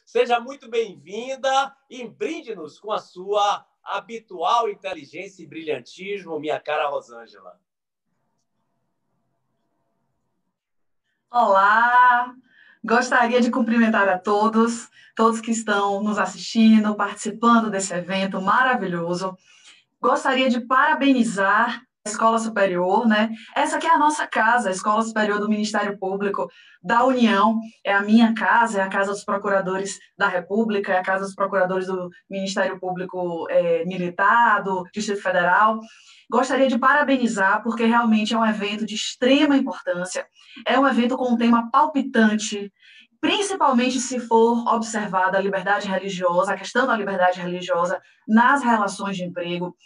Seja muito bem-vinda e brinde-nos com a sua habitual inteligência e brilhantismo, minha cara Rosângela. Olá! Gostaria de cumprimentar a todos que estão nos assistindo, participando desse evento maravilhoso. Gostaria de parabenizar a Escola Superior, né? Essa aqui é a nossa casa, a Escola Superior do Ministério Público da União, é a minha casa, é a Casa dos Procuradores da República, é a Casa dos Procuradores do Ministério Público Militar, do Distrito Federal. Gostaria de parabenizar, porque realmente é um evento de extrema importância, é um evento com um tema palpitante, principalmente se for observada a liberdade religiosa, a questão da liberdade religiosa nas relações de emprego.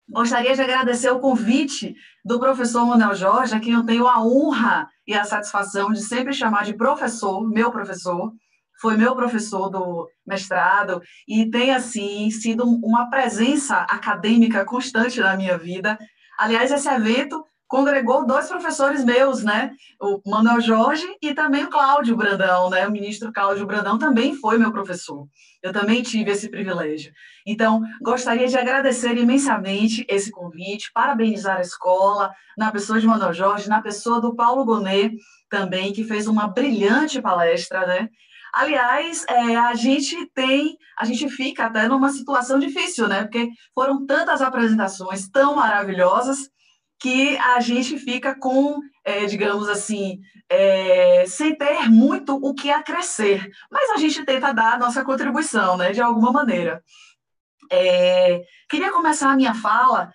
Gostaria de agradecer o convite do professor Manuel Jorge, a quem eu tenho a honra e a satisfação de sempre chamar de professor, meu professor, foi meu professor do mestrado e tem, assim, sido uma presença acadêmica constante na minha vida. Aliás, esse evento congregou dois professores meus, né? O Manuel Jorge e também o Cláudio Brandão, né? O ministro Cláudio Brandão também foi meu professor. Eu também tive esse privilégio. Então, gostaria de agradecer imensamente esse convite, parabenizar a escola, na pessoa de Manuel Jorge, na pessoa do Paulo Gonet também, que fez uma brilhante palestra, né? Aliás, a gente fica até numa situação difícil, né? Porque foram tantas apresentações tão maravilhosas que a gente fica com, digamos assim, sem ter muito o que acrescer. Mas a gente tenta dar a nossa contribuição, né? De alguma maneira. Queria começar a minha fala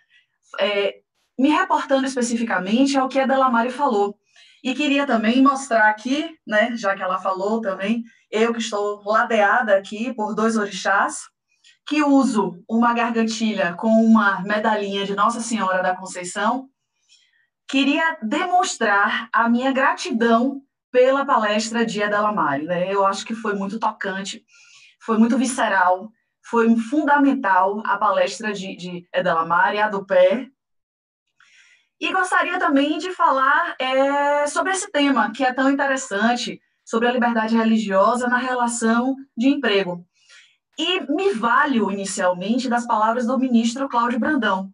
me reportando especificamente ao que a Delamare falou. E queria também mostrar aqui, né, já que ela falou também, eu que estou ladeada aqui por dois orixás, que uso uma gargantilha com uma medalhinha de Nossa Senhora da Conceição, queria demonstrar a minha gratidão pela palestra de Delamare, né? Eu acho que foi muito tocante, foi muito visceral, foi fundamental a palestra de Delamare, a do pé. E gostaria também de falar sobre esse tema, que é tão interessante, sobre a liberdade religiosa na relação de emprego. E me valho, inicialmente, das palavras do ministro Cláudio Brandão,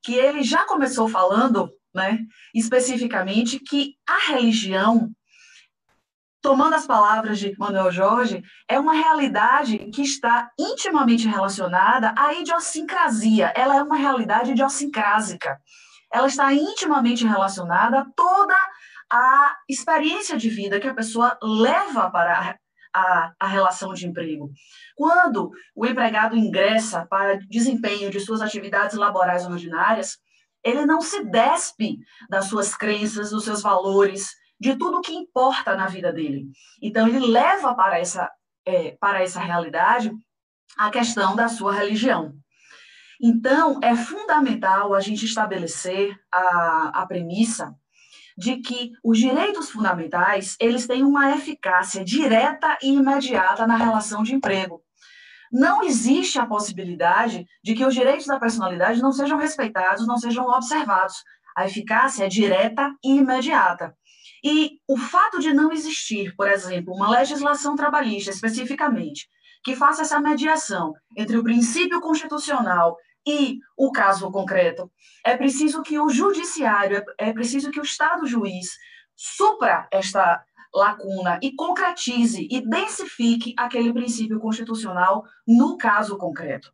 que ele já começou falando, né, especificamente, que a religião, tomando as palavras de Manuel Jorge, é uma realidade que está intimamente relacionada à idiosincrasia. Ela é uma realidade idiosincrásica. Ela está intimamente relacionada a toda a experiência de vida que a pessoa leva para a relação de emprego. Quando o empregado ingressa para desempenho de suas atividades laborais ordinárias, ele não se despe das suas crenças, dos seus valores, de tudo que importa na vida dele. Então, ele leva para essa realidade a questão da sua religião. Então, é fundamental a gente estabelecer a premissa de que os direitos fundamentais, eles têm uma eficácia direta e imediata na relação de emprego. Não existe a possibilidade de que os direitos da personalidade não sejam respeitados, não sejam observados. A eficácia é direta e imediata. E o fato de não existir, por exemplo, uma legislação trabalhista especificamente, que faça essa mediação entre o princípio constitucional e o caso concreto, é preciso que o judiciário, é preciso que o Estado juiz supra esta lacuna e concretize e densifique aquele princípio constitucional no caso concreto.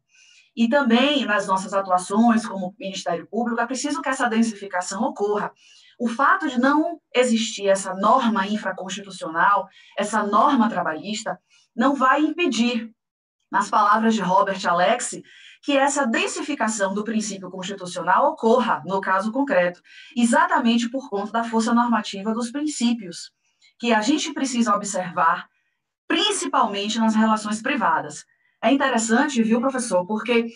E também nas nossas atuações como Ministério Público, é preciso que essa densificação ocorra. O fato de não existir essa norma infraconstitucional, essa norma trabalhista, não vai impedir, nas palavras de Robert Alexi, que essa densificação do princípio constitucional ocorra no caso concreto, exatamente por conta da força normativa dos princípios, que a gente precisa observar, principalmente nas relações privadas. É interessante, viu, professor, porque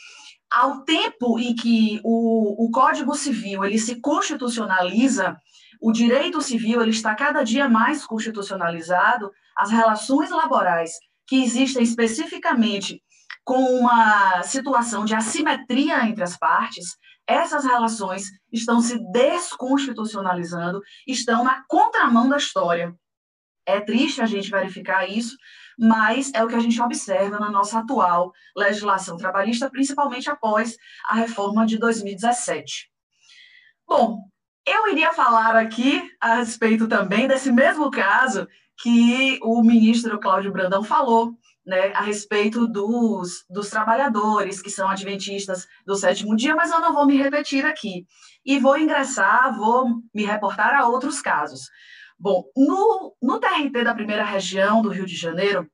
ao tempo em que o Código Civil ele se constitucionaliza, o direito civil ele está cada dia mais constitucionalizado, as relações laborais que existem especificamente com uma situação de assimetria entre as partes, essas relações estão se desconstitucionalizando, estão na contramão da história. É triste a gente verificar isso, mas é o que a gente observa na nossa atual legislação trabalhista, principalmente após a reforma de 2017. Bom, eu iria falar aqui a respeito também desse mesmo caso que o ministro Cláudio Brandão falou, né, a respeito dos trabalhadores que são adventistas do sétimo dia, mas eu não vou me repetir aqui. E vou me reportar a outros casos. Bom, no TRT da primeira região do Rio de Janeiro,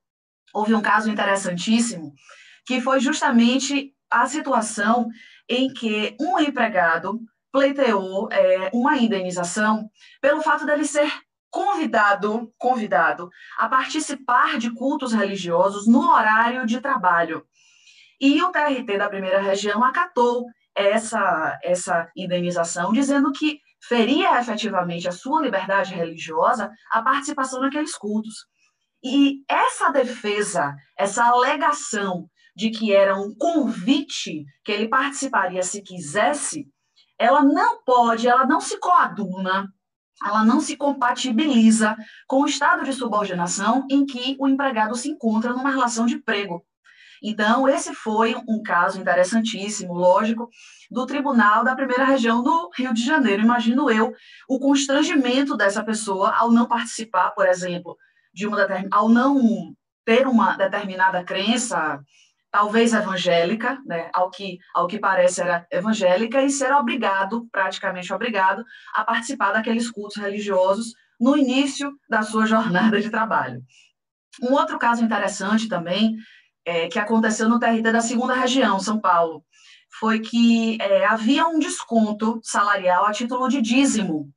houve um caso interessantíssimo, que foi justamente a situação em que um empregado pleiteou uma indenização pelo fato dele ser convidado a participar de cultos religiosos no horário de trabalho. E o TRT da primeira região acatou essa indenização, dizendo que feria efetivamente a sua liberdade religiosa a participação naqueles cultos. E essa defesa, essa alegação de que era um convite que ele participaria se quisesse, ela não se coaduna, ela não se compatibiliza com o estado de subordinação em que o empregado se encontra numa relação de emprego. Então, esse foi um caso interessantíssimo, lógico, do Tribunal da Primeira Região do Rio de Janeiro. Imagino eu o constrangimento dessa pessoa ao não participar, por exemplo, ao não ter uma determinada crença, talvez evangélica, né, ao que parece era evangélica, e ser praticamente obrigado, a participar daqueles cultos religiosos no início da sua jornada de trabalho. Um outro caso interessante também, que aconteceu no TRT da segunda região, São Paulo, foi que havia um desconto salarial a título de dízimo.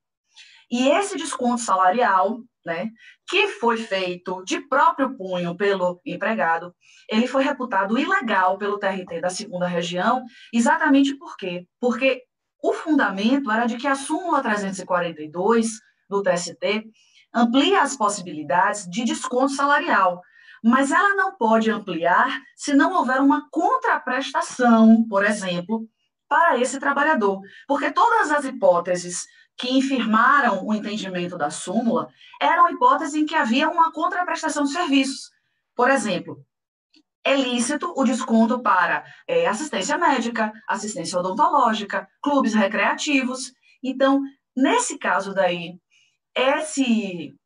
E esse desconto salarial, né, que foi feito de próprio punho pelo empregado, ele foi reputado ilegal pelo TRT da segunda região, exatamente por quê? Porque o fundamento era de que a súmula 342 do TST amplia as possibilidades de desconto salarial, mas ela não pode ampliar se não houver uma contraprestação, por exemplo, para esse trabalhador, porque todas as hipóteses que infirmaram o entendimento da súmula eram hipóteses em que havia uma contraprestação de serviços. Por exemplo, é lícito o desconto para assistência médica, assistência odontológica, clubes recreativos. Então, nesse caso daí,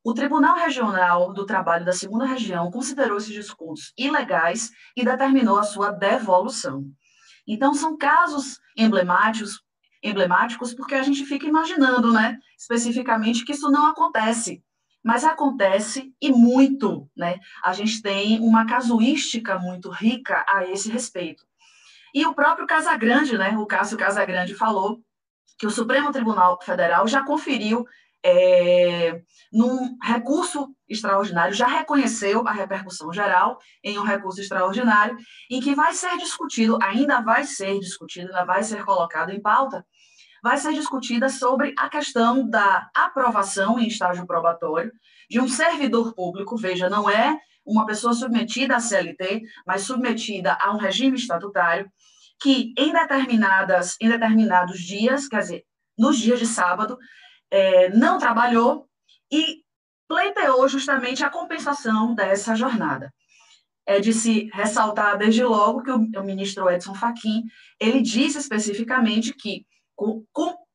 o Tribunal Regional do Trabalho da segunda região considerou esses descontos ilegais e determinou a sua devolução. Então, são casos emblemáticos porque a gente fica imaginando, né, especificamente que isso não acontece, mas acontece e muito, né? A gente tem uma casuística muito rica a esse respeito. E o próprio Casagrande, né, o Cássio Casagrande falou que o Supremo Tribunal Federal já conferiu num recurso extraordinário, já reconheceu a repercussão geral em um recurso extraordinário, em que vai ser discutido, ainda vai ser colocado em pauta, vai ser discutida sobre a questão da aprovação em estágio probatório de um servidor público, veja, não é uma pessoa submetida à CLT, mas submetida a um regime estatutário, que em determinados dias, quer dizer, nos dias de sábado, não trabalhou e pleiteou justamente a compensação dessa jornada. É de se ressaltar desde logo que o ministro Edson Fachin, ele disse especificamente que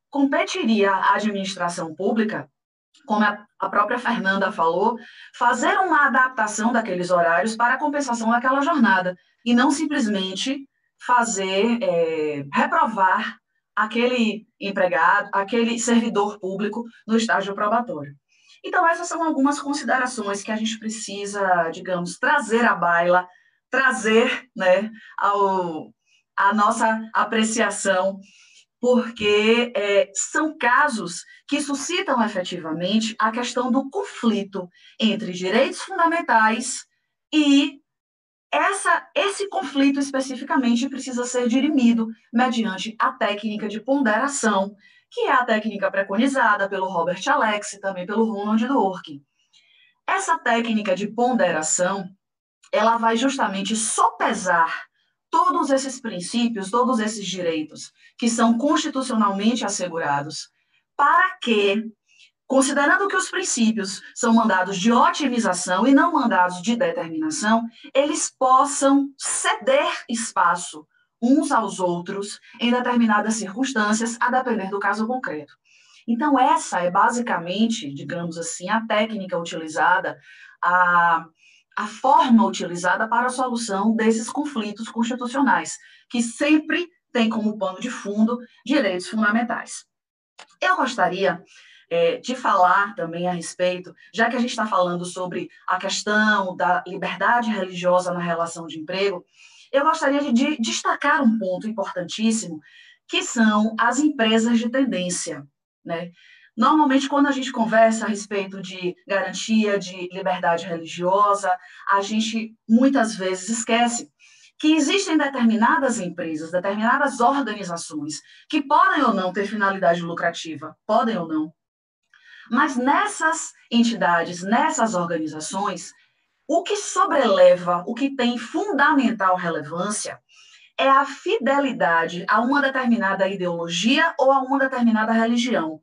competiria à administração pública, como a própria Fernanda falou, fazer uma adaptação daqueles horários para a compensação daquela jornada, e não simplesmente reprovar aquele empregado, aquele servidor público no estágio probatório. Então, essas são algumas considerações que a gente precisa, digamos, trazer à baila, trazer, né, a nossa apreciação, porque são casos que suscitam efetivamente a questão do conflito entre direitos fundamentais e esse conflito especificamente precisa ser dirimido mediante a técnica de ponderação, que é a técnica preconizada pelo Robert Alex e também pelo Ronald Dworkin. Essa técnica de ponderação, ela vai justamente sopesar todos esses princípios, todos esses direitos que são constitucionalmente assegurados, para que Considerando que os princípios são mandados de otimização e não mandados de determinação, eles possam ceder espaço uns aos outros em determinadas circunstâncias, a depender do caso concreto. Então, essa é basicamente, digamos assim, a técnica utilizada, a forma utilizada para a solução desses conflitos constitucionais, que sempre tem como pano de fundo direitos fundamentais. Eu gostaria de falar também a respeito, já que a gente está falando sobre a questão da liberdade religiosa na relação de emprego, eu gostaria de destacar um ponto importantíssimo, que são as empresas de tendência, né? Normalmente, quando a gente conversa a respeito de garantia de liberdade religiosa, a gente muitas vezes esquece que existem determinadas empresas, determinadas organizações que podem ou não ter finalidade lucrativa, podem ou não. Mas nessas entidades, nessas organizações, o que sobreleva, o que tem fundamental relevância é a fidelidade a uma determinada ideologia ou a uma determinada religião.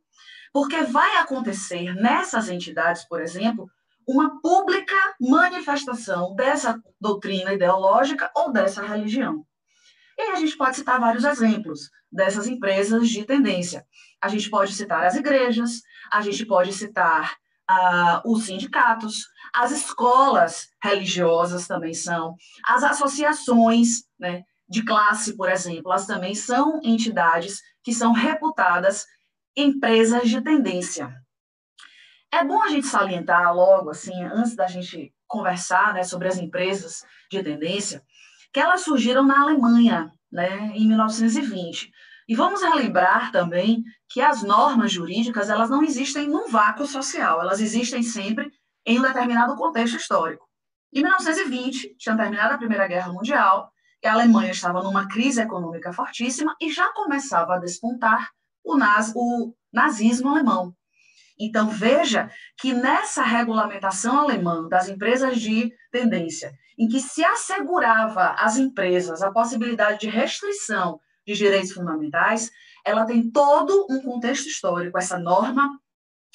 Porque vai acontecer nessas entidades, por exemplo, uma pública manifestação dessa doutrina ideológica ou dessa religião. E aí a gente pode citar vários exemplos dessas empresas de tendência. A gente pode citar as igrejas, a gente pode citar os sindicatos, as escolas religiosas também são, as associações, né, de classe, por exemplo, elas também são entidades que são reputadas empresas de tendência. É bom a gente salientar logo, assim, antes da gente conversar, né, sobre as empresas de tendência, que elas surgiram na Alemanha, né, em 1920. E vamos relembrar também que as normas jurídicas, elas não existem num vácuo social, elas existem sempre em um determinado contexto histórico. Em 1920, tinha terminado a Primeira Guerra Mundial, e a Alemanha estava numa crise econômica fortíssima e já começava a despontar o nazismo alemão. Então, veja que nessa regulamentação alemã das empresas de tendência, em que se assegurava às empresas a possibilidade de restrição de direitos fundamentais, ela tem todo um contexto histórico, essa norma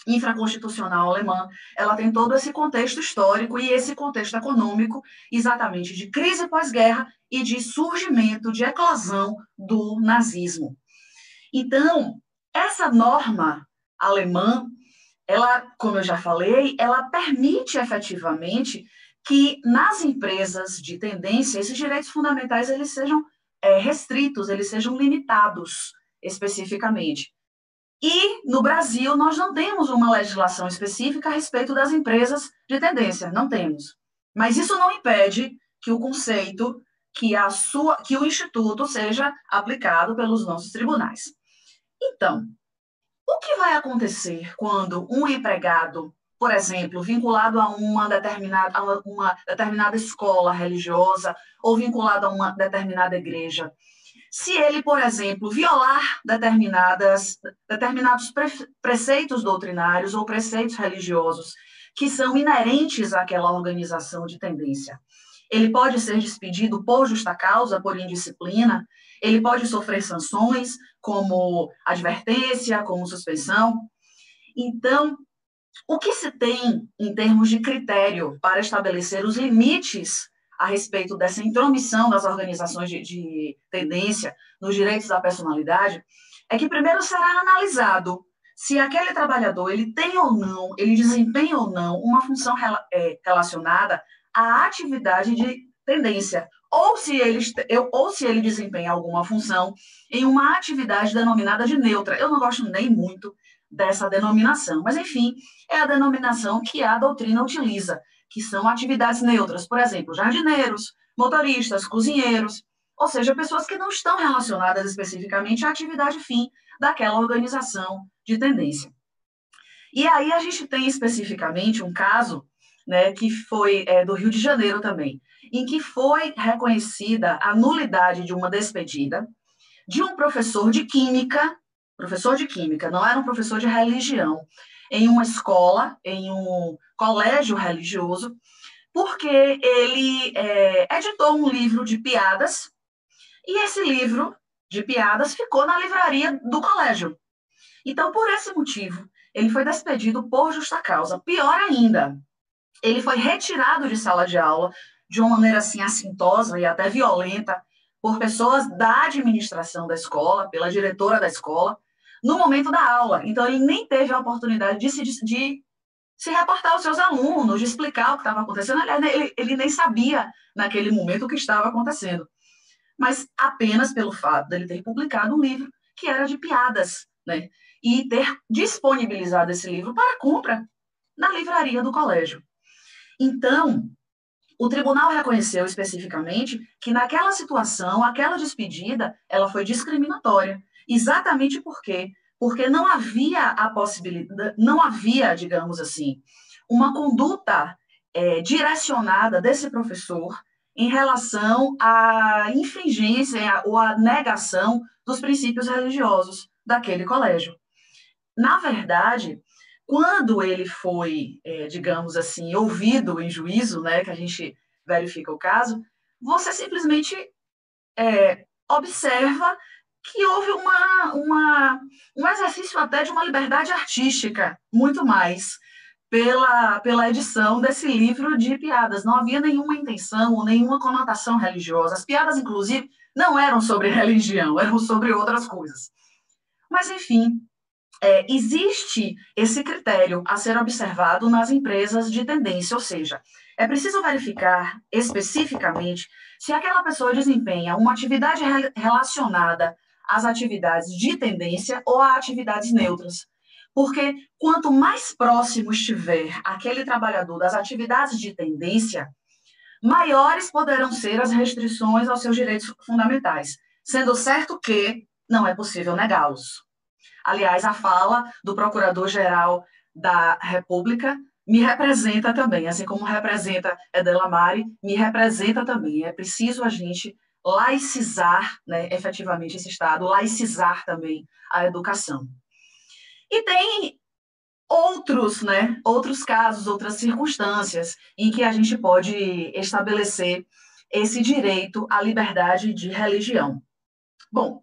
infraconstitucional alemã, ela tem todo esse contexto histórico e esse contexto econômico, exatamente de crise pós-guerra e de surgimento, de eclosão do nazismo. Então, essa norma alemã, ela, como eu já falei, ela permite efetivamente que nas empresas de tendência esses direitos fundamentais eles sejam restritos, eles sejam limitados especificamente. E no Brasil nós não temos uma legislação específica a respeito das empresas de tendência, não temos. Mas isso não impede que o conceito, que o instituto seja aplicado pelos nossos tribunais. Então, o que vai acontecer quando um empregado, por exemplo, vinculado a uma determinada escola religiosa ou vinculado a uma determinada igreja, se ele, por exemplo, violar determinados preceitos doutrinários ou preceitos religiosos que são inerentes àquela organização de tendência? Ele pode ser despedido por justa causa, por indisciplina, ele pode sofrer sanções, como advertência, como suspensão. Então, o que se tem em termos de critério para estabelecer os limites a respeito dessa intromissão das organizações de tendência nos direitos da personalidade é que primeiro será analisado se aquele trabalhador ele tem ou não, ele desempenha ou não uma função relacionada à atividade de tendência, ou se ele desempenha alguma função em uma atividade denominada de neutra. Eu não gosto nem muito dessa denominação, mas, enfim, é a denominação que a doutrina utiliza, que são atividades neutras, por exemplo, jardineiros, motoristas, cozinheiros, ou seja, pessoas que não estão relacionadas especificamente à atividade fim daquela organização de tendência. E aí a gente tem especificamente um caso, né, que foi do Rio de Janeiro também, em que foi reconhecida a nulidade de uma despedida de um professor de química, não era um professor de religião, em uma escola, em um colégio religioso, porque ele editou um livro de piadas, e esse livro de piadas ficou na livraria do colégio. Então, por esse motivo, ele foi despedido por justa causa. Pior ainda, ele foi retirado de sala de aula de uma maneira assim assintosa e até violenta por pessoas da administração da escola, pela diretora da escola, no momento da aula. Então, ele nem teve a oportunidade de se reportar aos seus alunos, de explicar o que estava acontecendo. Aliás, ele nem sabia, naquele momento, o que estava acontecendo. Mas apenas pelo fato dele ter publicado um livro que era de piadas, né? E ter disponibilizado esse livro para compra na livraria do colégio. Então, o tribunal reconheceu especificamente que naquela situação, aquela despedida, ela foi discriminatória. Exatamente por quê? Porque não havia a possibilidade, não havia, digamos assim, uma conduta direcionada desse professor em relação à infringência ou à negação dos princípios religiosos daquele colégio. Na verdade, quando ele foi, digamos assim, ouvido em juízo, né, que a gente verifica o caso, você simplesmente observa que houve um exercício até de uma liberdade artística, muito mais, pela edição desse livro de piadas. Não havia nenhuma intenção ou nenhuma conotação religiosa. As piadas, inclusive, não eram sobre religião, eram sobre outras coisas. Mas, enfim, existe esse critério a ser observado nas empresas de tendência, ou seja, é preciso verificar especificamente se aquela pessoa desempenha uma atividade relacionada às atividades de tendência ou a atividades neutras. Porque quanto mais próximo estiver aquele trabalhador das atividades de tendência, maiores poderão ser as restrições aos seus direitos fundamentais, sendo certo que não é possível negá-los. Aliás, a fala do Procurador-Geral da República me representa também, assim como representa Delamare, me representa também. É preciso a gente laicizar, né, efetivamente esse Estado, laicizar também a educação. E tem outros casos, outras circunstâncias em que a gente pode estabelecer esse direito à liberdade de religião. Bom,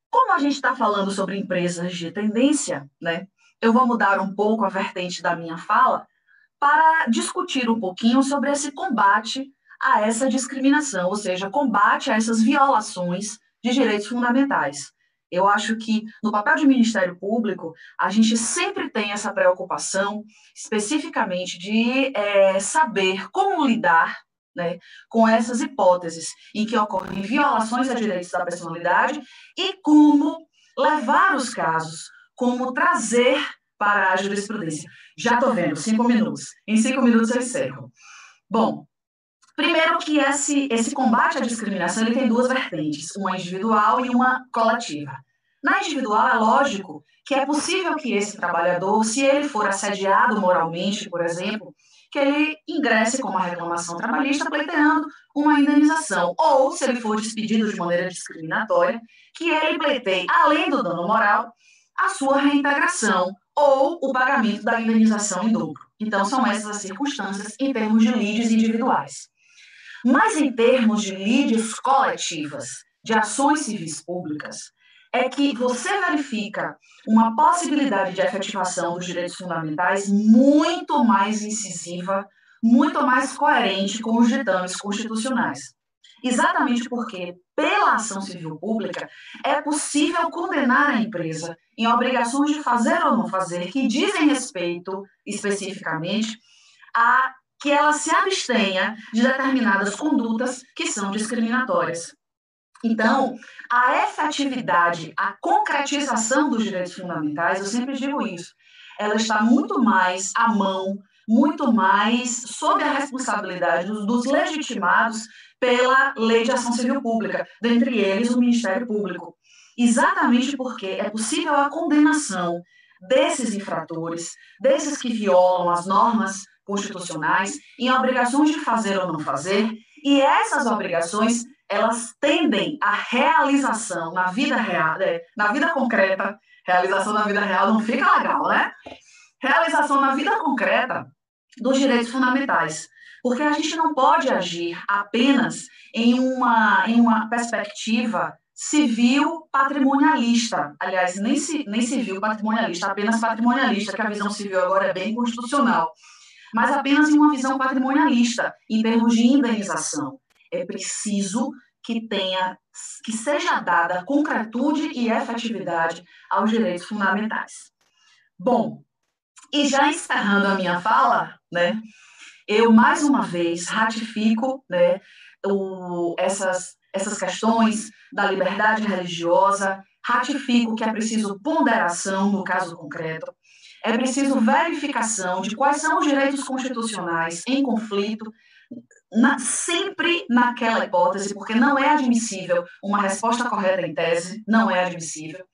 como a gente está falando sobre empresas de tendência, né, eu vou mudar um pouco a vertente da minha fala para discutir um pouquinho sobre esse combate a essa discriminação, ou seja, combate a essas violações de direitos fundamentais. Eu acho que no papel de Ministério Público, a gente sempre tem essa preocupação, especificamente de saber como lidar, né, com essas hipóteses em que ocorrem violações a direitos da personalidade e como levar os casos, como trazer para a jurisprudência. Já estou vendo, 5 minutos. Em 5 minutos eu encerro. Bom, primeiro que esse combate à discriminação ele tem duas vertentes, uma individual e uma coletiva. Na individual, é lógico que é possível que esse trabalhador, se ele for assediado moralmente, por exemplo, que ele ingresse com uma reclamação trabalhista pleiteando uma indenização. Ou, se ele for despedido de maneira discriminatória, que ele pleiteie, além do dano moral, a sua reintegração ou o pagamento da indenização em dobro. Então, são essas as circunstâncias em termos de lides individuais. Mas em termos de lides coletivas, de ações civis públicas, é que você verifica uma possibilidade de efetivação dos direitos fundamentais muito mais incisiva, muito mais coerente com os ditames constitucionais. Exatamente porque, pela ação civil pública, é possível condenar a empresa em obrigações de fazer ou não fazer que dizem respeito, especificamente, a que ela se abstenha de determinadas condutas que são discriminatórias. Então, a efetividade, a concretização dos direitos fundamentais, eu sempre digo isso, ela está muito mais à mão, muito mais sob a responsabilidade dos legitimados pela Lei de Ação Civil Pública, dentre eles o Ministério Público. Exatamente porque é possível a condenação desses infratores, desses que violam as normas constitucionais, em obrigações de fazer ou não fazer, e essas obrigações elas tendem à realização na vida real, na vida concreta. Realização na vida real não fica legal, né? Realização na vida concreta dos direitos fundamentais. Porque a gente não pode agir apenas em uma perspectiva civil patrimonialista. Aliás, nem civil patrimonialista, apenas patrimonialista, que a visão civil agora é bem constitucional. Mas apenas em uma visão patrimonialista, em termos de indenização. É preciso que seja dada concretude e efetividade aos direitos fundamentais. Bom, e já encerrando a minha fala, né, eu mais uma vez ratifico, né, essas questões da liberdade religiosa, ratifico que é preciso ponderação no caso concreto, é preciso verificação de quais são os direitos constitucionais em conflito, sempre naquela hipótese, porque não é admissível uma resposta correta em tese, não é admissível.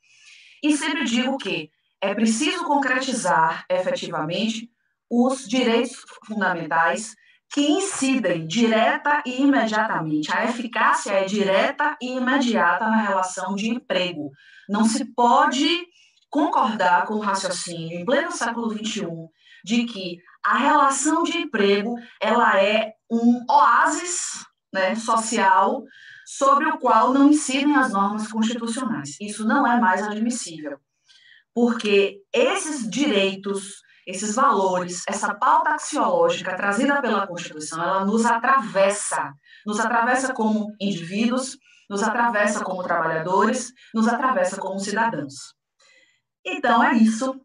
E sempre digo que é preciso concretizar efetivamente os direitos fundamentais que incidem direta e imediatamente. A eficácia é direta e imediata na relação de emprego. Não se pode concordar com o raciocínio em pleno século XXI de que a relação de emprego ela é um oásis, né, social sobre o qual não incidem as normas constitucionais. Isso não é mais admissível, porque esses direitos, esses valores, essa pauta axiológica trazida pela Constituição, ela nos atravessa como indivíduos, nos atravessa como trabalhadores, nos atravessa como cidadãos. Então, é isso.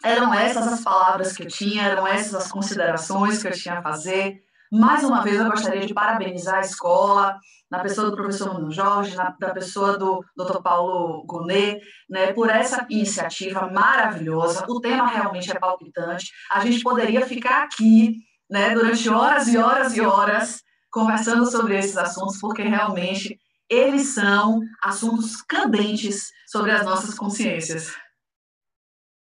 Eram essas as palavras que eu tinha, eram essas as considerações que eu tinha a fazer. Mais uma vez, eu gostaria de parabenizar a escola, na pessoa do professor Nuno Jorge, da pessoa do Dr. Paulo Gonet, né, por essa iniciativa maravilhosa. O tema realmente é palpitante. A gente poderia ficar aqui, né, durante horas e horas e horas conversando sobre esses assuntos, porque realmente eles são assuntos candentes sobre as nossas consciências.